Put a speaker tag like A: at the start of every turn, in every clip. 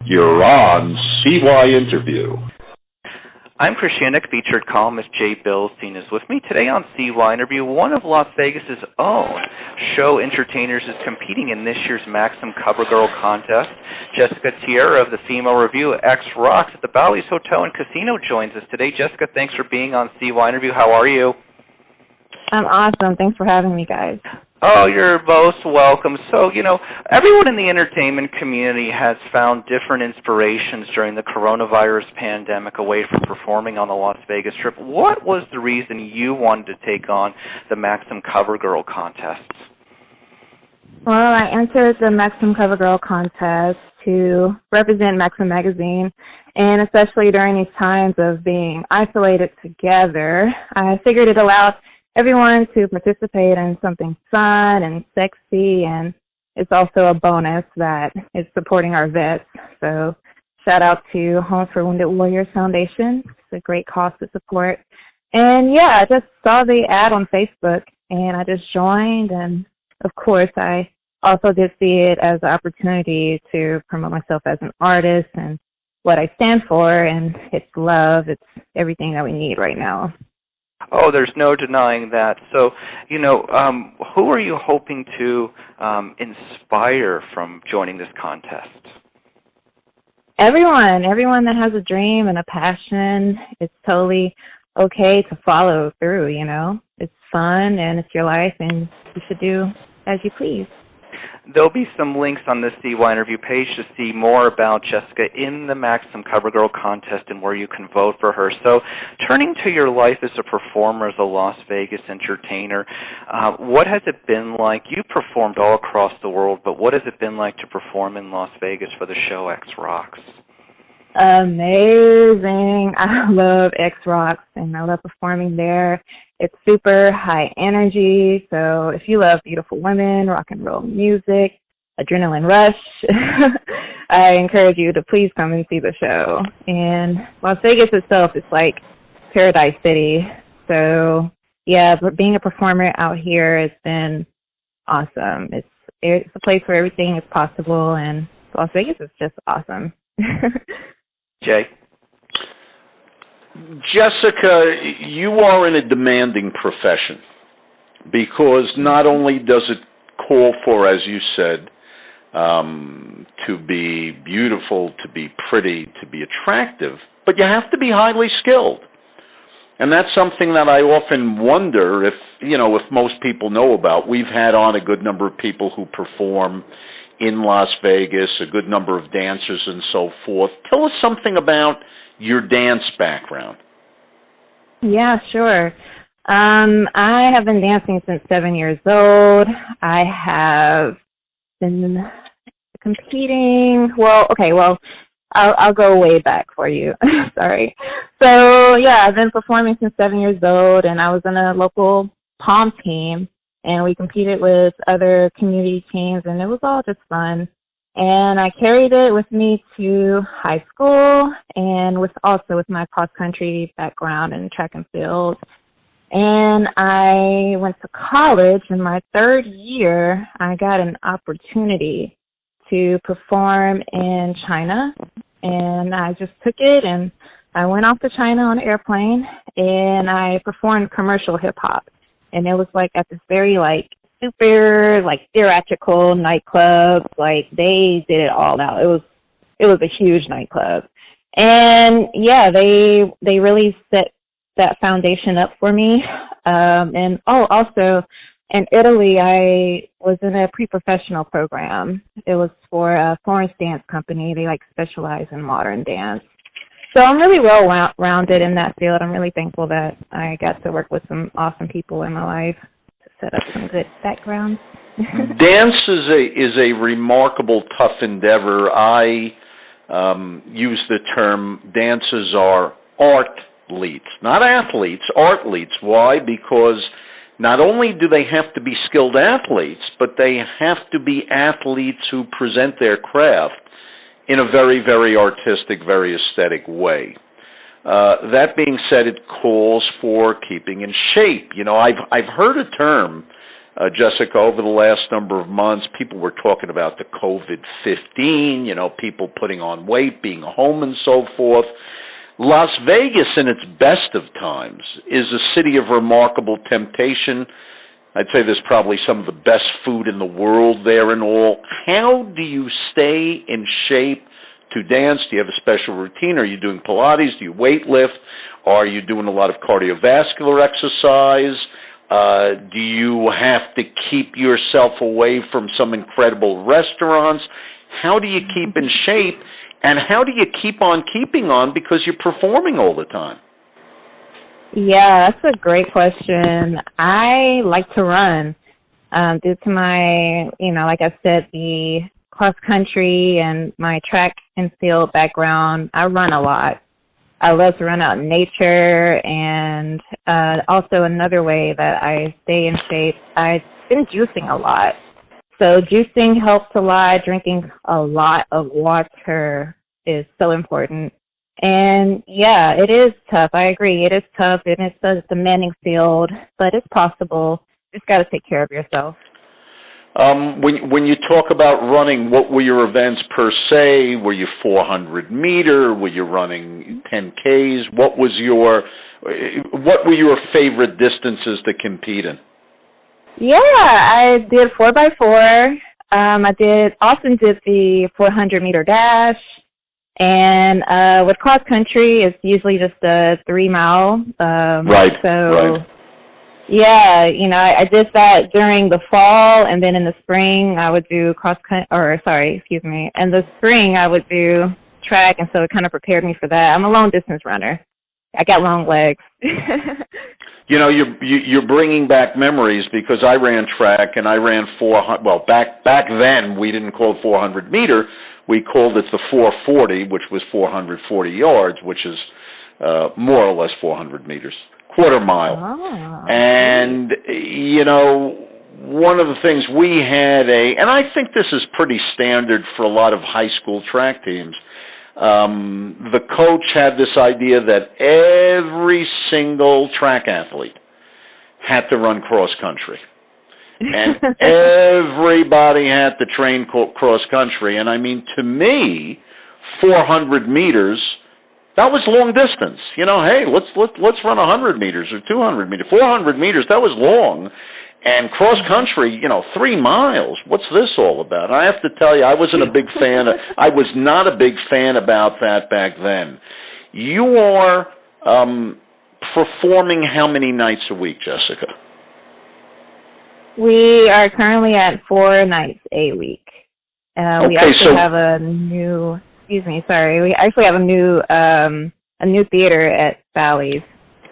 A: You're on CYInterview.
B: I'm Christianic featured columnist Jay Bilstein is with me today on CYInterview. One of Las Vegas's own show entertainers is competing in this year's Maxim Cover Girl contest. Jessica Tiera of the Female Review X Rocks at the Bally's Hotel and Casino joins us today. Jessica, thanks for being on CYInterview. How are you?
C: I'm awesome. Thanks for having me, guys.
B: Oh, you're most welcome. So, everyone in the entertainment community has found different inspirations during the coronavirus pandemic away from performing on the Las Vegas Strip. What was the reason you wanted to take on the Maxim Cover Girl contest?
C: Well, I entered the Maxim Cover Girl contest to represent Maxim magazine, and especially during these times of being isolated together, I figured it allowed everyone to participate in something fun and sexy, and it's also a bonus that is supporting our vets. So shout out to Homes for Wounded Warriors Foundation. It's a great cause to support. And yeah, I just saw the ad on Facebook and I just joined, and of course I also did see it as an opportunity to promote myself as an artist and what I stand for, and it's love. It's everything that we need right now.
B: Oh, there's no denying that. So, who are you hoping to inspire from joining this contest?
C: Everyone that has a dream and a passion. It's totally okay to follow through, It's fun and it's your life, and you should do as you please.
B: There'll be some links on the CYInterview page to see more about Jessica in the Maxim Cover Girl contest and where you can vote for her. So, turning to your life as a performer, as a Las Vegas entertainer, what has it been like? You performed all across the world, but what has it been like to perform in Las Vegas for the show X Rocks?
C: Amazing. I love X Rocks, and I love performing there. It's super high energy, so if you love beautiful women, rock and roll music, adrenaline rush, I encourage you to please come and see the show. And Las Vegas itself is like Paradise City. So yeah, but being a performer out here has been awesome. It's a place where everything is possible, and Las Vegas is just awesome.
B: Jay?
A: Jessica, you are in a demanding profession because not only does it call for, as you said, to be beautiful, to be pretty, to be attractive, but you have to be highly skilled. And that's something that I often wonder if most people know about. We've had on a good number of people who perform in Las Vegas, a good number of dancers and so forth. Tell us something about your dance background.
C: Yeah, sure. I have been dancing since 7 years old. I have been competing. I'll go way back for you. Sorry. So, yeah, I've been performing since 7 years old, and I was in a local pom team, and we competed with other community teams, and it was all just fun. And I carried it with me to high school, and with my cross-country background in track and field. And I went to college. In my third year, I got an opportunity to perform in China, and I just took it, and I went off to China on an airplane, and I performed commercial hip-hop. And it was at this very super theatrical nightclub. They did it all out. It was a huge nightclub. And yeah, they really set that foundation up for me. And also in Italy, I was in a pre-professional program. It was for a Florence dance company. They specialize in modern dance. So I'm really well-rounded in that field. I'm really thankful that I got to work with some awesome people in my life to set up some good backgrounds.
A: Dance is a remarkable, tough endeavor. I use the term dancers are art-leets, not athletes, art-leets. Why? Because not only do they have to be skilled athletes, but they have to be athletes who present their craft in a very, very artistic, very aesthetic way. That being said, it calls for keeping in shape. I've heard a term Jessica, over the last number of months, people were talking about the COVID-15, you know, people putting on weight, being home and so forth. Las Vegas, in its best of times, is a city of remarkable temptation. I'd say there's probably some of the best food in the world there and all. How do you stay in shape to dance? Do you have a special routine? Are you doing Pilates? Do you weight lift? Are you doing a lot of cardiovascular exercise? Do you have to keep yourself away from some incredible restaurants? How do you keep in shape? And how do you keep on keeping on because you're performing all the time?
C: Yeah, that's a great question. I like to run. Due to my, like I said, the cross country and my track and field background, I run a lot. I love to run out in nature, and also another way that I stay in shape, I've been juicing a lot. So juicing helps a lot. Drinking a lot of water is so important. And yeah, it is tough. I agree. It is tough, and it's a demanding field, but it's possible. You just got to take care of yourself.
A: When you talk about running, what were your events per se? Were you 400 meter? Were you running 10Ks? What were your favorite distances to compete in?
C: Yeah, I did 4x4. I often did the 400-meter dash. And with cross country, it's usually just a 3-mile.
A: Right.
C: Yeah, I did that during the fall, and then in the spring I would do in the spring I would do track, and so it kind of prepared me for that. I'm a long distance runner. I got long legs.
A: You're bringing back memories, because I ran track and I ran 400. Well, back then we didn't call it 400 meter. We called it the 440, which was 440 yards, which is more or less 400 meters, quarter mile.
C: Oh.
A: And one of the things we had and I think this is pretty standard for a lot of high school track teams. The coach had this idea that every single track athlete had to run cross country. And everybody had to train cross country. And I mean, to me, 400 meters, that was long distance. Hey, let's run 100 meters or 200 meters. 400 meters, that was long. And cross country, 3 miles. What's this all about? I have to tell you, I was not a big fan about that back then. You are performing how many nights a week, Jessica?
C: We are currently at 4 nights a week. We actually have a new. Excuse me, sorry. We actually have a new theater at Bally's.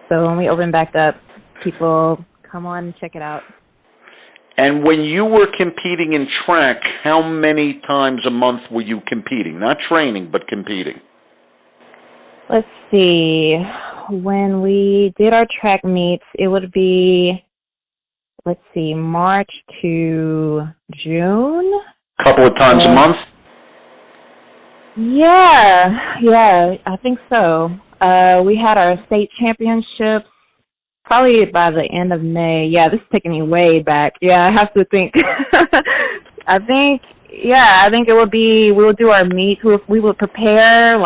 C: So when we open back up, people come on and check it out.
A: And when you were competing in track, how many times a month were you competing? Not training, but competing.
C: Let's see. When we did our track meets, it would be, March to June.
A: Couple of times a month?
C: Yeah, I think so. We had our state championships probably by the end of May. Yeah, this is taking me way back. Yeah, I have to think. I think it would be, we would do our meets. We would prepare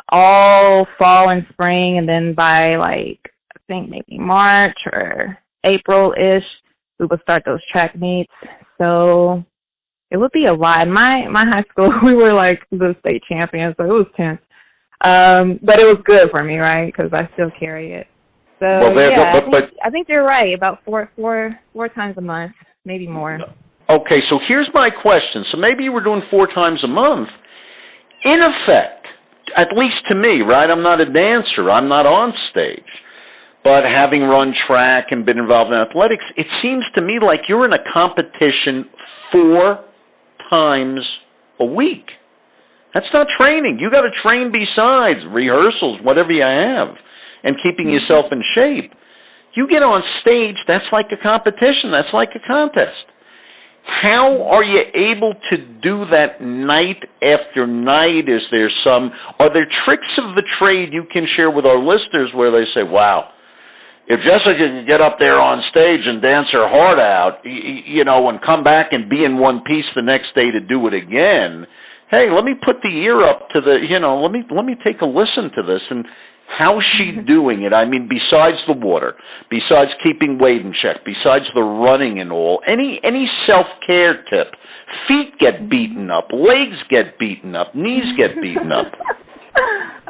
C: all fall and spring, and then by I think maybe March or April-ish, we would start those track meets. So it would be a lot. My high school, we were the state champions, so it was tense. But it was good for me, right? Because I still carry it. So I think you're right. About four times a month, maybe more.
A: Okay, so here's my question. So maybe you were doing 4 times a month. In effect, at least to me, right? I'm not a dancer. I'm not on stage. But having run track and been involved in athletics, it seems to me like you're in a competition 4 times a week. That's not training. You got to train besides rehearsals, whatever you have, and keeping yourself in shape. You get on stage, that's like a competition. That's like a contest. How are you able to do that night after night? Are there tricks of the trade you can share with our listeners where they say, wow, if Jessica can get up there on stage and dance her heart out, you know, and come back and be in one piece the next day to do it again, hey, let me put the ear up to the, you know, let me take a listen to this. And how's she doing it? I mean, besides the water, besides keeping weight in check, besides the running and all, any self-care tip? Feet get beaten up, legs get beaten up, knees get beaten up.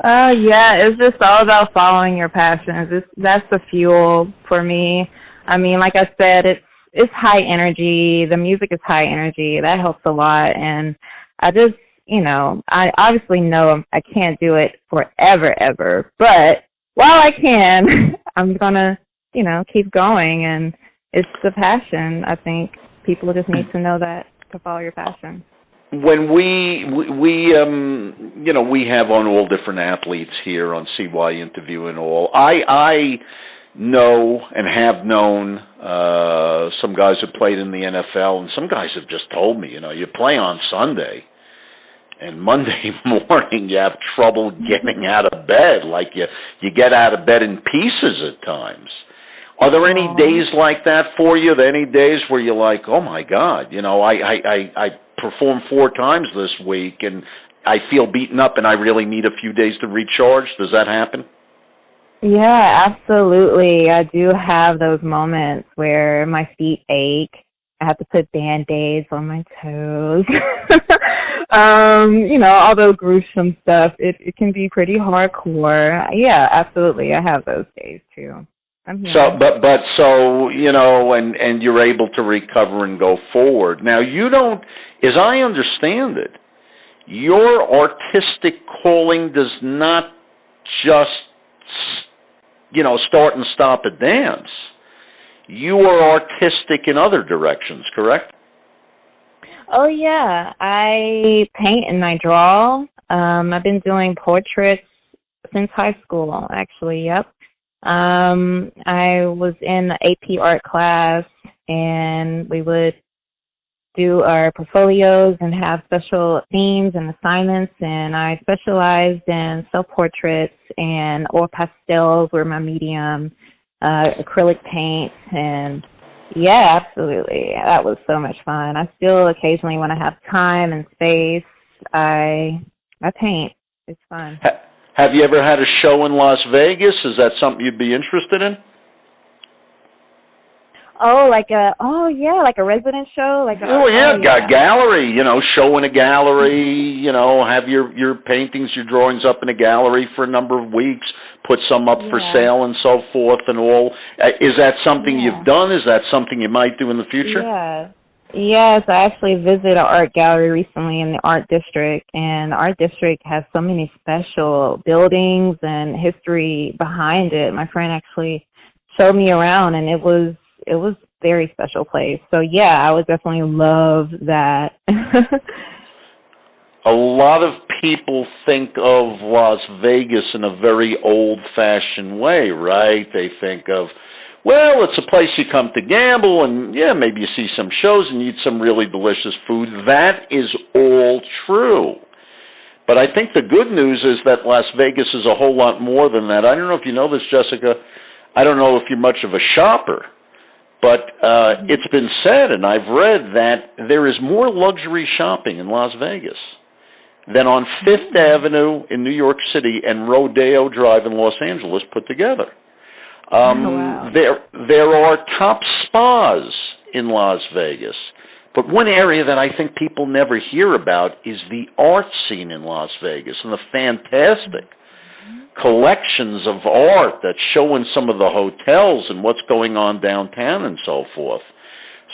C: Yeah, it's just all about following your passions. That's the fuel for me. I mean, like I said, it's high energy. The music is high energy. That helps a lot. And I just, you know, I obviously know I can't do it forever, ever. But while I can, I'm going to, you know, keep going. And it's the passion. I think people just need to know that, to follow your passion.
A: When we you know, we have on all different athletes here on CYInterview and all. I know and have known some guys who played in the NFL, and some guys have just told me, you know, you play on Sunday, and Monday morning you have trouble getting out of bed, like you get out of bed in pieces at times. Are there any days like that for you? Are there any days where you're like, oh my God, you know, I performed 4 times this week and I feel beaten up and I really need a few days to recharge? Does that happen?
C: Yeah, absolutely. I do have those moments where my feet ache. I have to put Band-Aids on my toes. You know, all those gruesome stuff. It can be pretty hardcore. Yeah, absolutely. I have those days too.
A: So, so, you know, and you're able to recover and go forward. Now, you don't, as I understand it, your artistic calling does not just, you know, start and stop at dance. You are artistic in other directions, correct?
C: Oh, yeah. I paint and I draw. I've been doing portraits since high school, actually, yep. I was in the AP art class, and we would do our portfolios and have special themes and assignments, and I specialized in self-portraits and oil pastels were my medium, acrylic paint, and yeah, absolutely. That was so much fun. I still occasionally, when I have time and space, I paint. It's fun.
A: Have you ever had a show in Las Vegas? Is that something you'd be interested in?
C: Oh, like a resident show?
A: A gallery, you know, show in a gallery, you know, have your paintings, your drawings up in a gallery for a number of weeks, put some up for sale and so forth and all. Is that something you've done? Is that something you might do in the future?
C: Yeah. Yes, I actually visited an art gallery recently in the art district, and the art district has so many special buildings and history behind it. My friend actually showed me around, and it was a very special place. So yeah, I would definitely love that.
A: A lot of people think of Las Vegas in a very old-fashioned way, right? They think of, well, it's a place you come to gamble, and yeah, maybe you see some shows and you eat some really delicious food. That is all true. But I think the good news is that Las Vegas is a whole lot more than that. I don't know if you know this, Jessica. I don't know if you're much of a shopper, but it's been said, and I've read, that there is more luxury shopping in Las Vegas than on Fifth Avenue in New York City and Rodeo Drive in Los Angeles put together.
C: Wow.
A: There are top spas in Las Vegas, but one area that I think people never hear about is the art scene in Las Vegas and the fantastic collections of art that show in some of the hotels and what's going on downtown and so forth.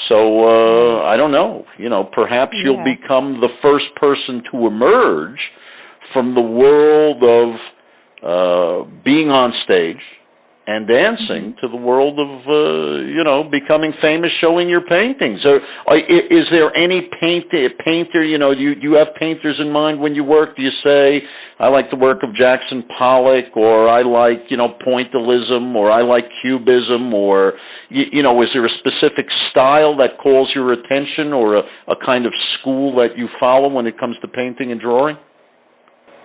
A: So, I don't know, you know, perhaps you'll become the first person to emerge from the world of being on stage and dancing to the world of, you know, becoming famous, showing your paintings. Is there any painter, you know, you have painters in mind when you work? Do you say, I like the work of Jackson Pollock, or I like, you know, pointillism, or I like cubism, or, you know, is there a specific style that calls your attention, or a kind of school that you follow when it comes to painting and drawing?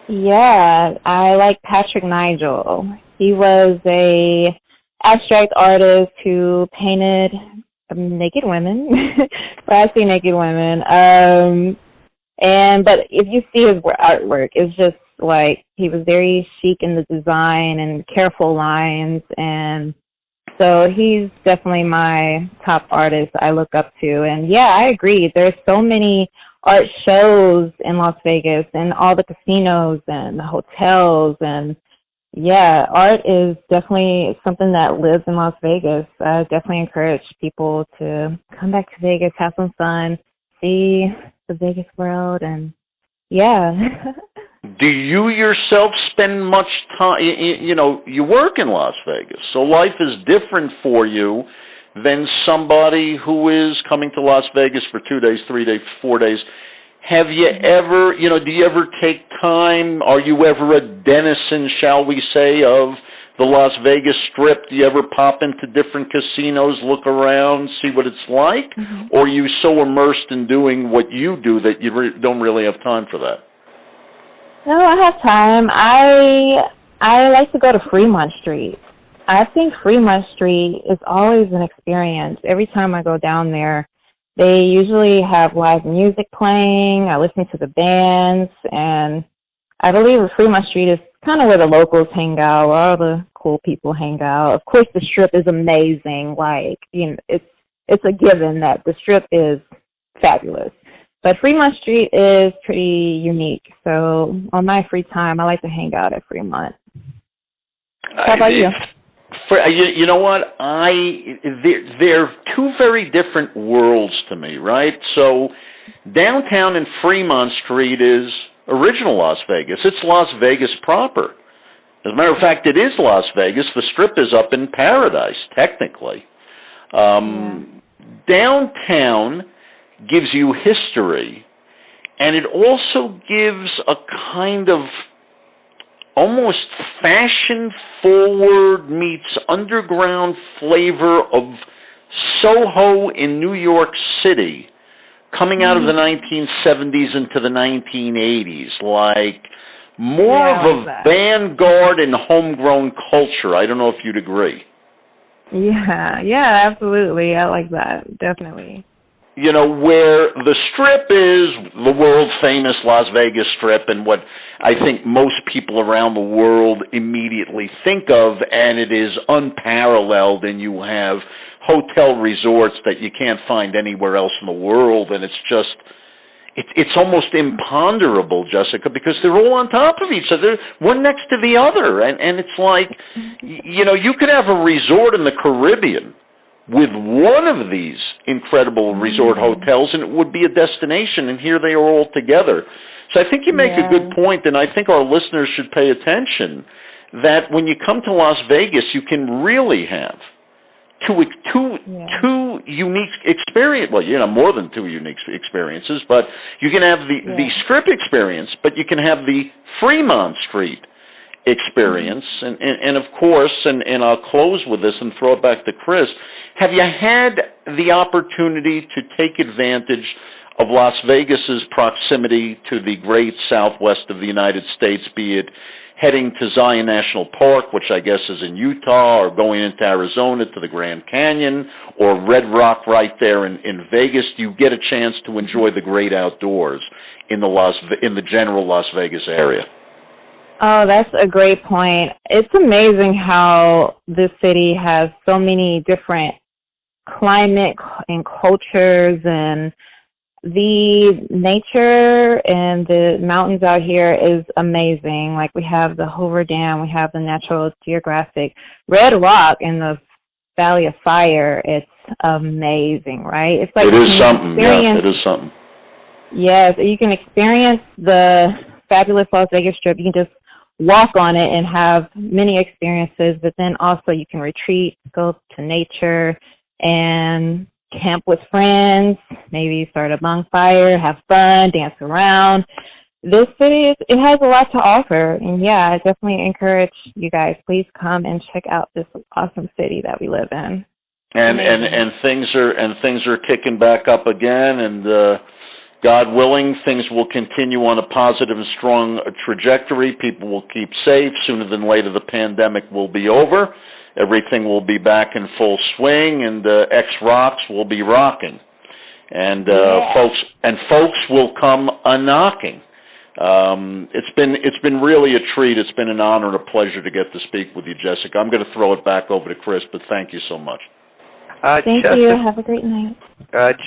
C: Yeah, I like Patrick Nigel. He was a abstract artist who painted naked women, classy naked women. But if you see his artwork, it's just like he was very chic in the design and careful lines, and so he's definitely my top artist I look up to. And yeah, I agree. There's so many art shows in Las Vegas and all the casinos and the hotels, and yeah, art is definitely something that lives in Las Vegas. I definitely encourage people to come back to Vegas, have some fun, see the Vegas world, and yeah.
A: Do you yourself spend much time, you work in Las Vegas, so life is different for you than somebody who is coming to Las Vegas for 2 days, 3 days, 4 days. Have you ever, do you ever take time, are you ever a denizen, shall we say, of the Las Vegas Strip? Do you ever pop into different casinos, look around, see what it's like? Mm-hmm. Or are you so immersed in doing what you do that you don't really have time for that?
C: No, I have time. I like to go to Fremont Street. I think Fremont Street is always an experience. Every time I go down there, they usually have live music playing. I listen to the bands, and I believe Fremont Street is kind of where the locals hang out, where all the cool people hang out. Of course, the Strip is amazing. Like, it's a given that the Strip is fabulous. But Fremont Street is pretty unique. So on my free time, I like to hang out at Fremont. How about you?
A: You know what? They're two very different worlds to me, right? So downtown in Fremont Street is original Las Vegas. It's Las Vegas proper. As a matter of fact, it is Las Vegas. The Strip is up in paradise, technically. Downtown gives you history, and it also gives a kind of almost fashion-forward meets underground flavor of Soho in New York City, coming out of the 1970s into the 1980s, like more of a vanguard and homegrown culture. I don't know if you'd agree.
C: Yeah, absolutely. I like that, definitely.
A: Where the Strip is the world-famous Las Vegas Strip and what I think most people around the world immediately think of, and it is unparalleled, and you have hotel resorts that you can't find anywhere else in the world, and it's just, it's almost imponderable, Jessica, because they're all on top of each other, one next to the other, and it's like, you could have a resort in the Caribbean with one of these incredible resort hotels, and it would be a destination, and here they are all together. So I think you make a good point, and I think our listeners should pay attention that when you come to Las Vegas, you can really have two unique experiences. Well, more than two unique experiences, but you can have the Strip experience, but you can have the Fremont Street experience, and of course, and I'll close with this and throw it back to Chris, have you had the opportunity to take advantage of Las Vegas's proximity to the great southwest of the United States, be it heading to Zion National Park, which I guess is in Utah, or going into Arizona to the Grand Canyon, or Red Rock right there in Vegas? Do you get a chance to enjoy the great outdoors in the general Las Vegas area?
C: Oh, that's a great point. It's amazing how this city has so many different climate and cultures, and the nature and the mountains out here is amazing. Like, we have the Hoover Dam, we have the Natural Geographic, Red Rock in the Valley of Fire. It's amazing, right? It's like, it is something. Yeah, it is something. Yes, you can experience the fabulous Las Vegas Strip. You can just walk on it and have many experiences, but then also you can retreat, go to nature, and camp with friends, maybe start a bonfire, have fun, dance around. This city, it has a lot to offer, and yeah, I definitely encourage you guys, please come and check out this awesome city that we live in.
A: And things are kicking back up again, and God willing, things will continue on a positive and strong trajectory. People will keep safe. Sooner than later, the pandemic will be over, everything will be back in full swing, and X Rocks will be rocking. And folks will come a-knocking. It's been really a treat. It's been an honor and a pleasure to get to speak with you, Jessica. I'm going to throw it back over to Chris, but thank you so much.
C: Thank you. Have a great night.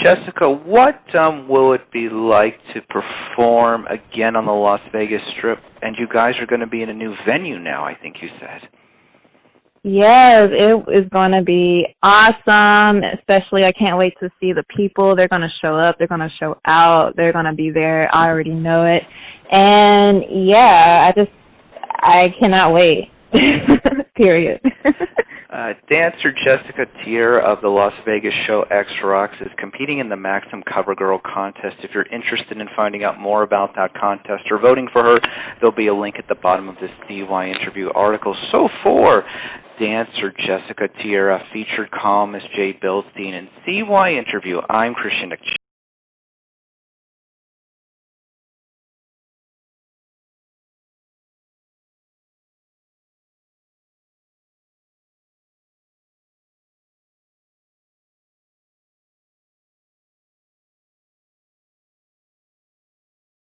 B: Jessica, what will it be like to perform again on the Las Vegas Strip? And you guys are going to be in a new venue now, I think you said.
C: Yes, it is going to be awesome. Especially, I can't wait to see the people. They're going to show up. They're going to show out. They're going to be there. I already know it. And, yeah, I cannot wait. Period.
B: Dancer Jessica Tiera of the Las Vegas show X Rocks is competing in the Maxim CoverGirl contest. If you're interested in finding out more about that contest or voting for her, there'll be a link at the bottom of this CYInterview article. So for dancer Jessica Tiera, featured columnist Jay Bilstein, and CYInterview, I'm Christian.